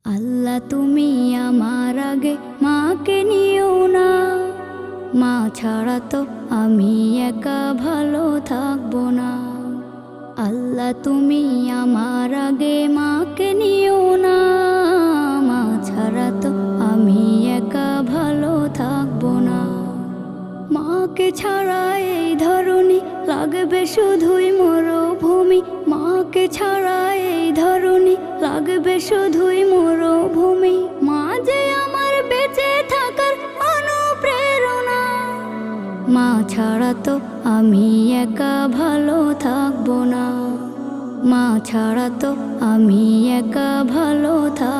আল্লাহ তুমি আমার আগে মাকে নিও না, মা ছাড়া তো আমি একা ভালো থাকবো না। আল্লাহ তুমি আমার আগে মাকে নিও না, মা ছাড়া তো আমি একা ভালো থাকবো না। মাকে ছাড়া এই ধরনী লাগবে শুধুই মরুভূমি, মাকে ছাড়া এই ধরনী লাগবে শুধুই মরুভূমি। মা যে আমার বেঁচে থাকার অনুপ্রেরণা, মা ছাড়া তো আমি একা ভালো থাকবো না, মা ছাড়া তো আমি একা ভালো থাকবো